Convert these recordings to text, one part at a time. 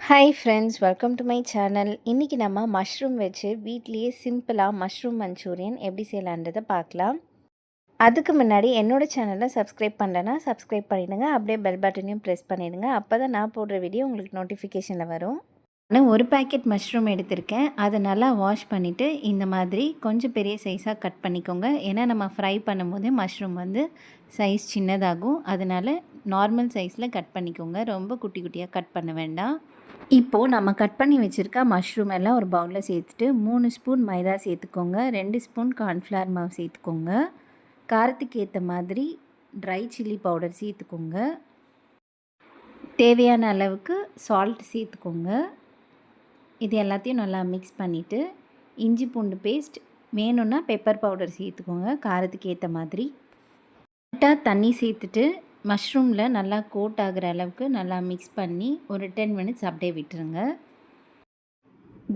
Hi friends, welcome to my channel. இன்றைக்கி நம்ம mushroom வச்சு வீட்லேயே சிம்பிளாக மஷ்ரூம் மஞ்சூரியன் எப்படி செய்யலான்றதை பார்க்கலாம். அதுக்கு முன்னாடி என்னோடய சேனலை சப்ஸ்கிரைப் பண்ணலைன்னா சப்ஸ்கிரைப் பண்ணிவிடுங்க. அப்படியே பெல் பட்டனையும் ப்ரெஸ் பண்ணிவிடுங்க. அப்போ தான் நான் போடுற வீடியோ உங்களுக்கு நோட்டிஃபிகேஷனில் வரும். நான் ஒரு பேக்கெட் மஷ்ரூம் எடுத்திருக்கேன். அதை நல்லா வாஷ் பண்ணிவிட்டு இந்த மாதிரி கொஞ்சம் பெரிய சைஸாக கட் பண்ணிக்கோங்க. ஏன்னா நம்ம ஃப்ரை பண்ணும்போது மஷ்ரூம் வந்து சைஸ் சின்னதாகும். அதனால் நார்மல் சைஸில் கட் பண்ணிக்கோங்க. ரொம்ப குட்டி குட்டியாக கட் பண்ண வேண்டாம். இப்போது நம்ம கட் பண்ணி வச்சுருக்க மஷ்ரூம் எல்லாம் ஒரு பவுலில் சேர்த்துட்டு 3 ஸ்பூன் மைதா சேர்த்துக்கோங்க. 2 ஸ்பூன் கார்ன்ஃப்ளவர் மாவு சேர்த்துக்கோங்க. காரத்துக்கு ஏற்ற மாதிரி ட்ரை சில்லி பவுடர் சேர்த்துக்கோங்க. தேவையான அளவுக்கு சால்ட் சேர்த்துக்கோங்க. இது எல்லாத்தையும் நல்லா மிக்ஸ் பண்ணிவிட்டு இஞ்சி பூண்டு பேஸ்ட் வேணும்னா பெப்பர் பவுடர் சேர்த்துக்கோங்க காரத்துக்கு ஏற்ற மாதிரி. லைட்டாக தண்ணி சேர்த்துட்டு மஷ்ரூமில் நல்லா கோட் ஆகிற அளவுக்கு நல்லா மிக்ஸ் பண்ணி ஒரு 10 மினிட்ஸ் அப்படியே விட்டுருங்க.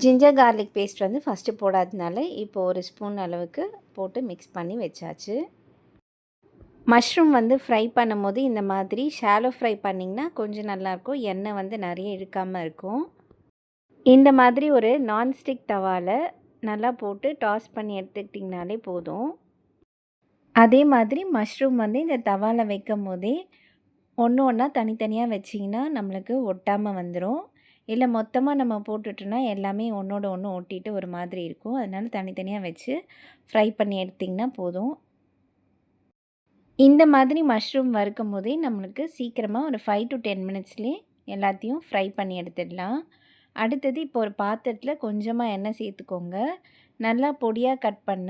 ஜிஞ்சர் கார்லிக் பேஸ்ட் வந்து ஃபஸ்ட்டு போடாததுனால இப்போ ஒரு ஸ்பூன் அளவுக்கு போட்டு மிக்ஸ் பண்ணி வச்சாச்சு. மஷ்ரூம் வந்து ஃப்ரை பண்ணும் போது இந்த மாதிரி ஷாலோ ஃப்ரை பண்ணிங்கன்னா கொஞ்சம் நல்லாயிருக்கும். எண்ணெய் வந்து நிறைய இழுக்காமல் இருக்கும். இந்த மாதிரி ஒரு நான்ஸ்டிக் தவாவில் நல்லா போட்டு டாஸ் பண்ணி எடுத்துக்கிட்டிங்கனாலே போதும். அதே மாதிரி மஷ்ரூம் வந்து இந்த தவாவில் வைக்கும் போதே ஒன்று ஒன்றா தனித்தனியாக வச்சிங்கன்னா நம்மளுக்கு ஒட்டாமல் வந்துடும். இல்லை மொத்தமாக நம்ம போட்டுட்டோன்னா எல்லாமே ஒன்றோட ஒன்று ஒட்டிட்டு ஒரு மாதிரி இருக்கும். அதனால் தனித்தனியாக வச்சு ஃப்ரை பண்ணி எடுத்திங்கன்னா போதும். இந்த மாதிரி மஷ்ரூம் வறுக்கும் போதே நம்மளுக்கு சீக்கிரமாக ஒரு 5 to 10 மினிட்ஸ்லேயே எல்லாத்தையும் ஃப்ரை பண்ணி எடுத்துடலாம். அடுத்தது இப்போ ஒரு பாத்திரத்தில் கொஞ்சமாக எண்ணெய் சேர்த்துக்கோங்க. நல்லா பொடியாக கட் பண்ண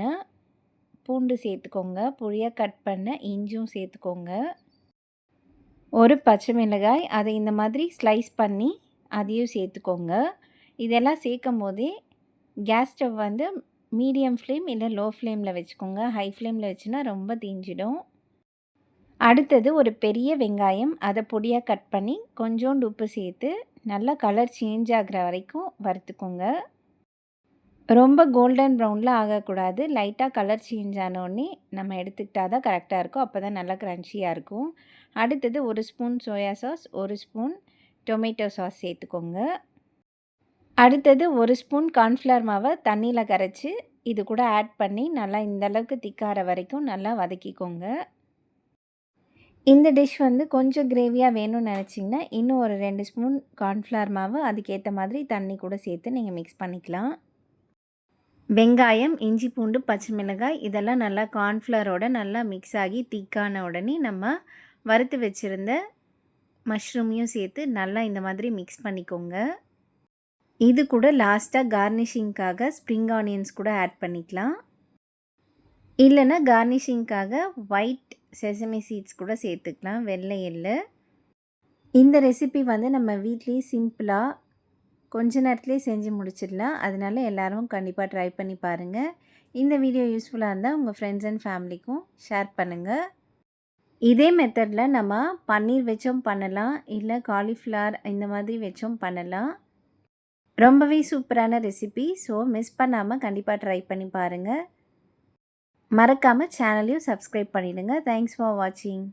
பூண்டு சேர்த்துக்கோங்க. பொடியாக கட் பண்ண இஞ்சும் சேர்த்துக்கோங்க. ஒரு பச்சை மிளகாய் அதை இந்த மாதிரி ஸ்லைஸ் பண்ணி அதையும் சேர்த்துக்கோங்க. இதெல்லாம் சேர்க்கும் போதே கேஸ் ஸ்டவ் வந்து மீடியம் ஃப்ளேம் இல்லை லோ ஃப்ளேமில் வச்சுக்கோங்க. ஹை ஃப்ளேமில் வச்சுன்னா ரொம்ப தீஞ்சிடும். அடுத்தது ஒரு பெரிய வெங்காயம் அதை பொடியாக கட் பண்ணி கொஞ்சோண்டு உப்பு சேர்த்து நல்லா கலர் சேஞ்ச் ஆகிற வரைக்கும் வறுத்துக்கோங்க. ரொம்ப கோல்டன் ப்ரௌனில் ஆகக்கூடாது. லைட்டாக கலர் சேஞ்ச் ஆனோடனே நம்ம எடுத்துக்கிட்டால் தான் கரெக்டாக இருக்கும். அப்போ தான் நல்லா க்ரன்ச்சியாக இருக்கும். அடுத்தது ஒரு ஸ்பூன் சோயா சாஸ், ஒரு ஸ்பூன் டொமேட்டோ சாஸ் சேர்த்துக்கோங்க. அடுத்தது ஒரு ஸ்பூன் கார்ன்ஃப்ளவர் மாவை தண்ணியில் கரைச்சி இது கூட ஆட் பண்ணி நல்லா இந்தளவுக்கு திக்கார வரைக்கும் நல்லா வதக்கிக்கோங்க. இந்த டிஷ் வந்து கொஞ்சம் கிரேவியாக வேணும்னு நினச்சிங்கன்னா இன்னும் ஒரு 2 ஸ்பூன் கார்ன்ஃப்ளவர் மாவு அதுக்கேற்ற மாதிரி தண்ணி கூட சேர்த்து நீங்கள் மிக்ஸ் பண்ணிக்கலாம். வெங்காயம், இஞ்சி பூண்டு, பச்சை மிளகாய் இதெல்லாம் நல்லா கார்ன்ஃப்ளவரோட நல்லா மிக்ஸ் ஆகி திக்கான உடனே நம்ம வறுத்து வச்சுருந்த மஷ்ரூமையும் சேர்த்து நல்லா இந்த மாதிரி மிக்ஸ் பண்ணிக்கோங்க. இது கூட லாஸ்ட்டாக கார்னிஷிங்காக ஸ்ப்ரிங் ஆனியன்ஸ் கூட ஆட் பண்ணிக்கலாம். இல்லைன்னா கார்னிஷிங்காக ஒயிட் செசமி சீட்ஸ் கூட சேர்த்துக்கலாம், வெள்ளை எள்ளு. இந்த ரெசிபி வந்து நம்ம வீட்லேயே சிம்பிளாக கொஞ்ச நேரத்துலேயே செஞ்சு முடிச்சிடலாம். அதனால எல்லோரும் கண்டிப்பாக ட்ரை பண்ணி பாருங்கள். இந்த வீடியோ யூஸ்ஃபுல்லாக இருந்தால் உங்கள் ஃப்ரெண்ட்ஸ் அண்ட் ஃபேமிலிக்கும் ஷேர் பண்ணுங்கள். இதே மெத்தடில் நம்ம பன்னீர் வச்சும் பண்ணலாம், இல்லை காலிஃப்ளவர் இந்த மாதிரி வச்சும் பண்ணலாம். ரொம்பவே சூப்பரான ரெசிபி. ஸோ மிஸ் பண்ணாமல் கண்டிப்பாக ட்ரை பண்ணி பாருங்கள். மறக்காமல் சேனலையும் சப்ஸ்கிரைப் பண்ணிவிடுங்க. தேங்க்ஸ் ஃபார் வாட்சிங்.